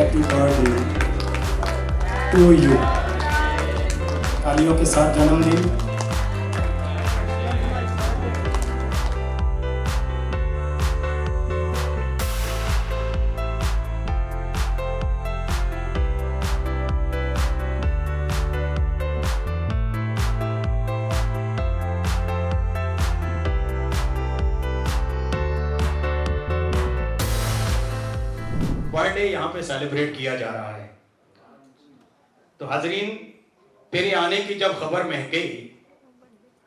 Happy birthday to you. तालियों के साथ जन्मदिन। बर्थडे यहाँ पे सेलिब्रेट किया जा रहा है। तो हाजरीन, तेरे आने की जब खबर महके,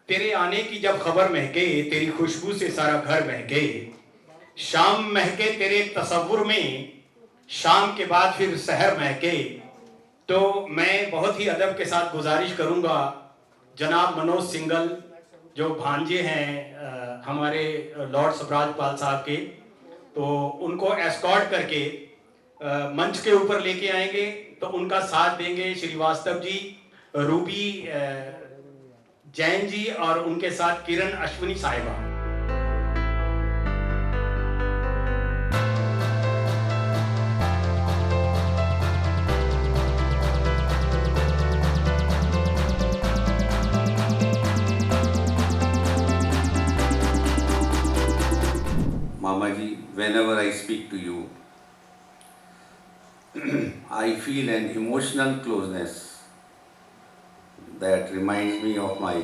तेरे आने की जब खबर महके, तेरी खुशबू से सारा घर महके, शाम महके तेरे तसव्वुर में, शाम के बाद फिर सहर महके। तो मैं बहुत ही अदब के साथ गुजारिश करूँगा जनाब मनोज सिंघल, जो भांजे हैं हमारे लॉर्ड सबराजपाल साहब के, तो उनको एस्कॉर्ट करके मंच के ऊपर लेके आएंगे। तो उनका साथ देंगे श्रीवास्तव जी, रूबी जैन जी और उनके साथ किरण अश्विनी साहिबा। Mama ji, whenever I speak to you, I feel an emotional closeness that reminds me of my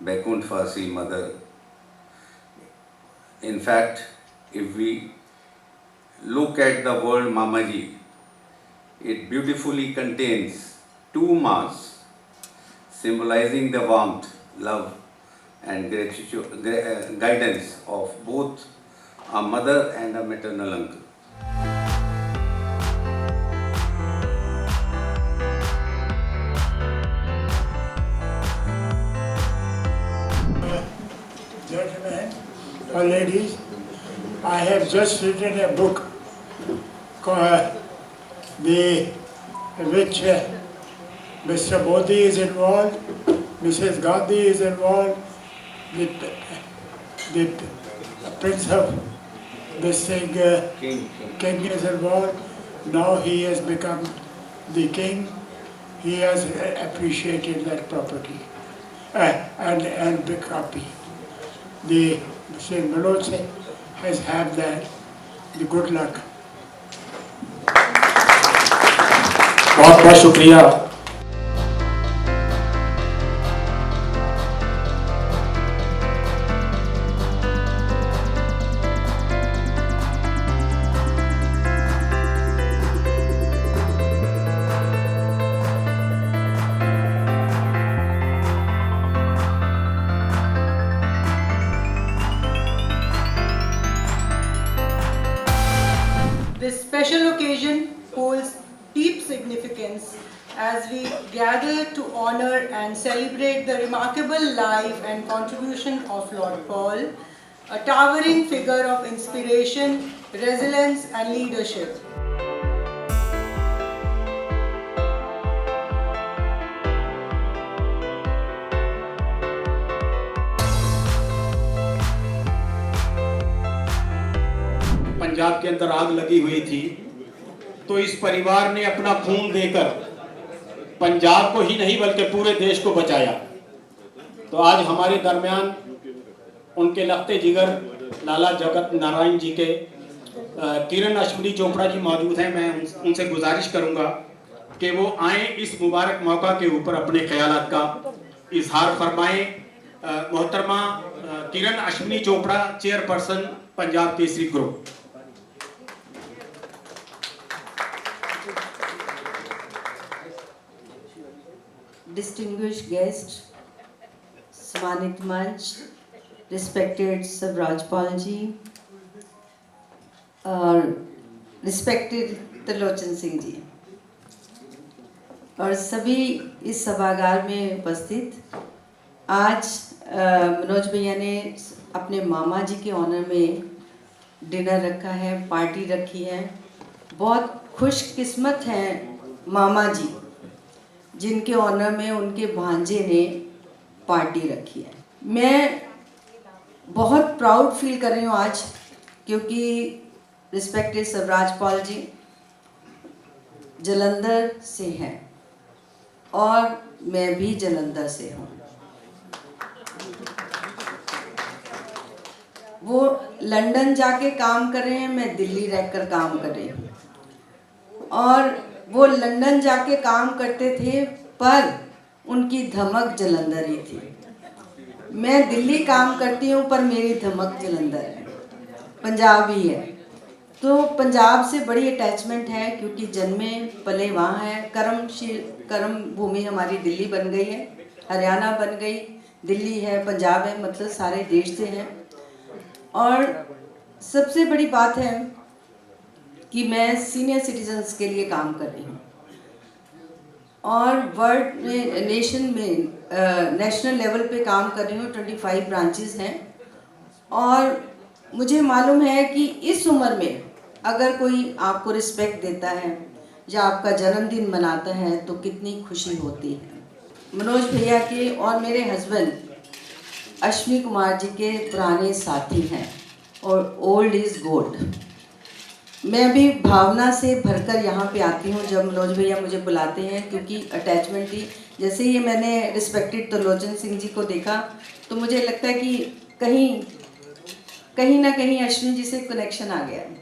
Bekunt Farsi mother. In fact, if we look at the word Mama ji, it beautifully contains two Ma's, symbolizing the warmth, love and guidance of both a mother and a maternal uncle. Gentlemen or ladies, I have just written a book called which Mr. Modi is involved, Mrs. Gandhi is involved, the Prince of this thing, King is involved. Now he has become the king. He has appreciated that property and the copy. The Mr. Manoj Singh has had that. The good luck. बहुत बहुत शुक्रिया। This special occasion holds deep significance as we gather to honor and celebrate the remarkable life and contribution of Lord Paul, a towering figure of inspiration, resilience and leadership. Punjab के अंदर आग लगी हुई थी, तो इस परिवार ने अपना खून देकर पंजाब को ही नहीं बल्कि पूरे देश को बचाया। तो आज हमारे दरमियान उनके लखते जिगर लाला जगत नारायण जी के किरण अश्विनी चोपड़ा जी मौजूद हैं। मैं उनसे गुजारिश करूंगा कि वो आए, इस मुबारक मौका के ऊपर अपने ख्यालात का इजहार फरमाएं। मोहतरमा Kiran Ashwini Chopra, chairperson Punjab Kesari group. Distinguished guests, सम्मानित मंच, respected Savrajpal जी और respected त्रिलोचन सिंह जी और सभी इस सभागार में उपस्थित। आज मनोज भैया ने अपने मामा जी के ऑनर में डिनर रखा है, पार्टी रखी है। बहुत खुशकिस्मत हैं मामा जी जिनके ऑनर में उनके भांजे ने पार्टी रखी है। मैं बहुत प्राउड फील कर रही हूँ आज, क्योंकि रिस्पेक्टेड सवराजपाल जी जलंधर से हैं और मैं भी जलंधर से हूँ। वो लंदन जाके काम कर रहे हैं, मैं दिल्ली रहकर काम कर रही हूँ। और वो लंदन जाके काम करते थे पर उनकी धमक जलंधर ही थी। मैं दिल्ली काम करती हूँ पर मेरी धमक जलंधर है, पंजाबी है। तो पंजाब से बड़ी अटैचमेंट है क्योंकि जन्मे पले वहाँ है। कर्म भूमि हमारी दिल्ली बन गई है, हरियाणा बन गई, दिल्ली है, पंजाब है, मतलब सारे देश से हैं। और सबसे बड़ी बात है कि मैं सीनियर सिटीजन्स के लिए काम कर रही हूँ और वर्ल्ड में, नेशन में, नेशनल लेवल पे काम कर रही हूँ। 25 ब्रांचेस हैं और मुझे मालूम है कि इस उम्र में अगर कोई आपको रिस्पेक्ट देता है या आपका जन्मदिन मनाता है तो कितनी खुशी होती है। मनोज भैया के और मेरे हस्बैंड अश्विनी कुमार जी के पुराने साथी हैं और ओल्ड इज़ गोल्ड। मैं भी भावना से भरकर यहाँ पे आती हूँ जब मनोज भैया मुझे बुलाते हैं, क्योंकि अटैचमेंट थी। जैसे ही मैंने रिस्पेक्टेड त्रिलोचन सिंह जी को देखा तो मुझे लगता है कि कहीं ना कहीं अश्विनी जी से कनेक्शन आ गया है,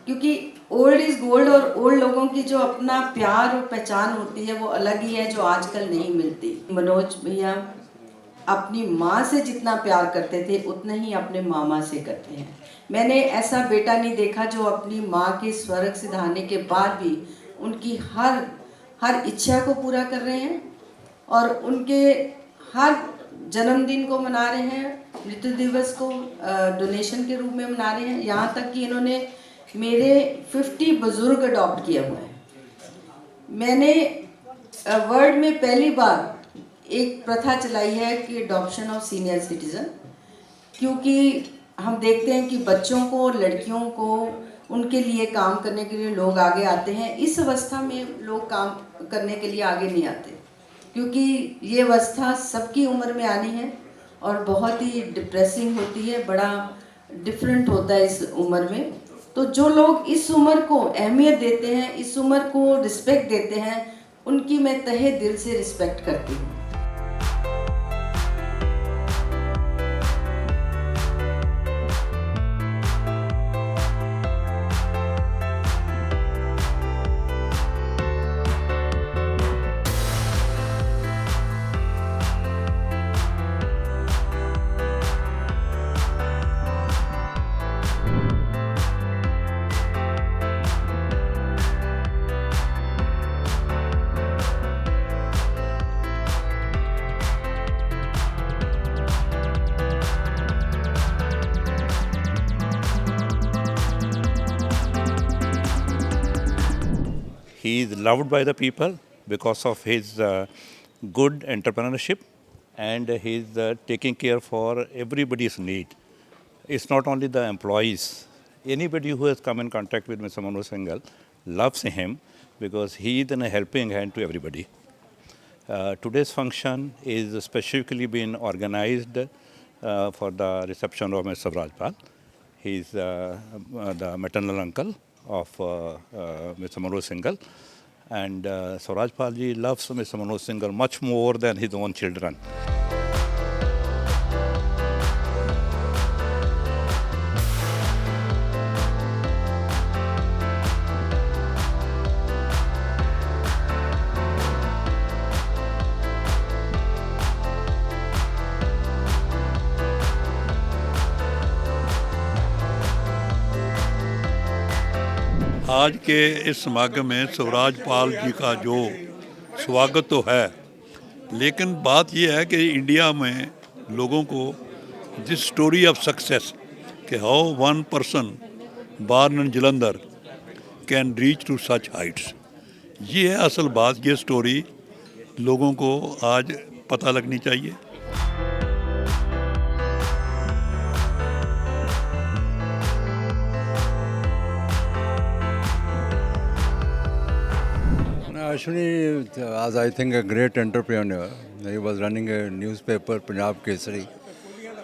क्योंकि ओल्ड इज़ गोल्ड और ओल्ड लोगों की जो अपना प्यार और पहचान होती है वो अलग ही है, जो आजकल नहीं मिलती। मनोज भैया अपनी माँ से जितना प्यार करते थे उतना ही अपने मामा से करते हैं। मैंने ऐसा बेटा नहीं देखा जो अपनी माँ के स्वर्ग सिधारने के बाद भी उनकी हर इच्छा को पूरा कर रहे हैं और उनके हर जन्मदिन को मना रहे हैं, मृत्यु दिवस को डोनेशन के रूप में मना रहे हैं। यहाँ तक कि इन्होंने मेरे 50 बुजुर्ग अडॉप्ट किए हुए हैं। मैंने वर्ल्ड में पहली बार एक प्रथा चलाई है कि अडॉप्शन ऑफ सीनियर सिटीजन, क्योंकि हम देखते हैं कि बच्चों को और लड़कियों को उनके लिए काम करने के लिए लोग आगे आते हैं। इस अवस्था में लोग काम करने के लिए आगे नहीं आते, क्योंकि ये अवस्था सबकी उम्र में आनी है और बहुत ही डिप्रेसिंग होती है, बड़ा डिफरेंट होता है इस उम्र में। तो जो लोग इस उम्र को अहमियत देते हैं, इस उम्र को रिस्पेक्ट देते हैं, उनकी मैं तहे दिल से रिस्पेक्ट करती हूँ। He is loved by the people because of his good entrepreneurship and his taking care for everybody's need. It's not only the employees. Anybody who has come in contact with Mr. Manoj Singhal loves him because he is a helping hand to everybody. Today's function is specifically been organized for the reception of Mr. Rajpal. He is the maternal uncle of Mr. Manoj Singhal. And Swaraj Palji loves Mr. Manoj Singhal much more than his own children. आज के इस समागम में स्वराज पाल जी का जो स्वागत तो है, लेकिन बात यह है कि इंडिया में लोगों को दिस स्टोरी ऑफ सक्सेस कि how one person born in Jalandhar can reach to such heights, ये है असल बात। ये स्टोरी लोगों को आज पता लगनी चाहिए। Ashwini was, I think, a great entrepreneur. He was running a newspaper, Punjab Kesari.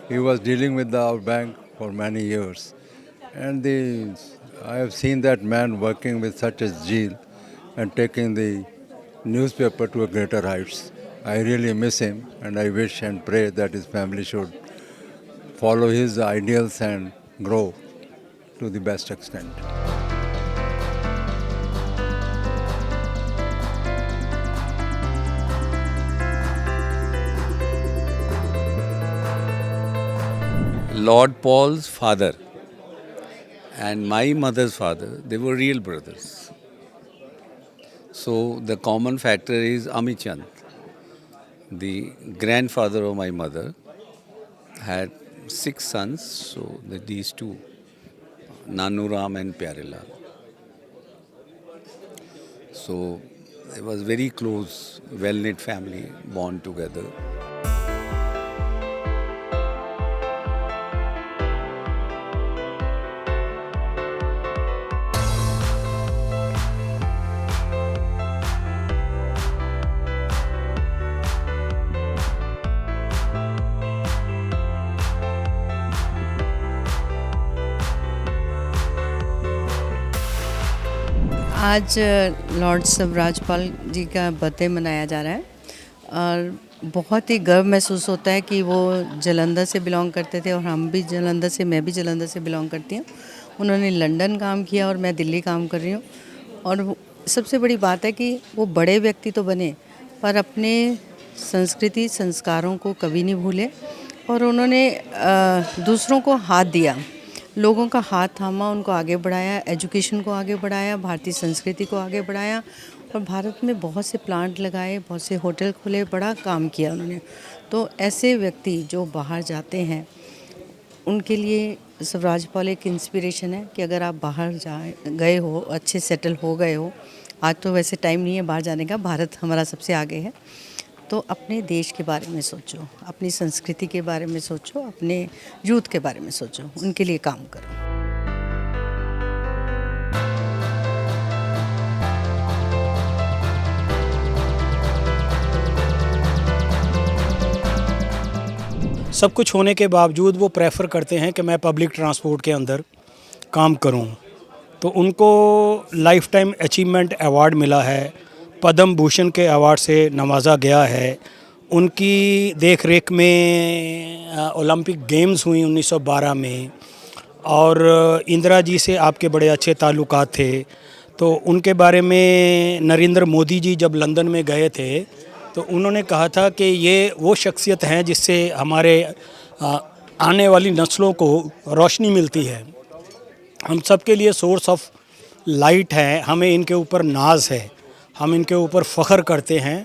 He was dealing with our bank for many years. And I have seen that man working with such a zeal. and taking the newspaper to a greater heights. I really miss him, and I wish and pray that his family should follow his ideals and grow to the best extent. Lord Paul's father and my mother's father, they were real brothers. So the common factor is Amichand. The grandfather of my mother had 6 sons, so these two, Nanuram and Pyarelal. So it was very close, well-knit family, born together. आज Lord स्वराजपाल जी का birthday मनाया जा रहा है और बहुत ही गर्व महसूस होता है कि वो जालंधर से बिलोंग करते थे और हम भी जालंधर से, मैं भी जालंधर से बिलोंग करती हूँ। उन्होंने लंदन काम किया और मैं दिल्ली काम कर रही हूँ। और सबसे बड़ी बात है कि वो बड़े व्यक्ति तो बने पर अपने संस्कृति संस्कारों को कभी नहीं भूले और उन्होंने दूसरों को हाथ दिया, लोगों का हाथ थामा, उनको आगे बढ़ाया, एजुकेशन को आगे बढ़ाया, भारतीय संस्कृति को आगे बढ़ाया और भारत में बहुत से प्लांट लगाए, बहुत से होटल खोले, बड़ा काम किया उन्होंने। तो ऐसे व्यक्ति जो बाहर जाते हैं उनके लिए स्वराजपाल एक इंस्पिरेशन है कि अगर आप बाहर गए हो, अच्छे सेटल हो गए हो, आज तो वैसे टाइम नहीं है बाहर जाने का, भारत हमारा सबसे आगे है, तो अपने देश के बारे में सोचो, अपनी संस्कृति के बारे में सोचो, अपने यूथ के बारे में सोचो, उनके लिए काम करो। सब कुछ होने के बावजूद वो प्रेफर करते हैं कि मैं पब्लिक ट्रांसपोर्ट के अंदर काम करूं। तो उनको लाइफ टाइम अचीवमेंट अवार्ड मिला है, पद्म भूषण के अवार्ड से नवाजा गया है। उनकी देख रेख में ओलंपिक गेम्स हुई 1912 में और इंदिरा जी से आपके बड़े अच्छे ताल्लुकात थे। तो उनके बारे में नरेंद्र मोदी जी जब लंदन में गए थे तो उन्होंने कहा था कि ये वो शख्सियत हैं जिससे हमारे आने वाली नस्लों को रोशनी मिलती है, हम सब के लिए सोर्स ऑफ लाइट है, हमें इनके ऊपर नाज है, हम इनके ऊपर फ़ख्र करते हैं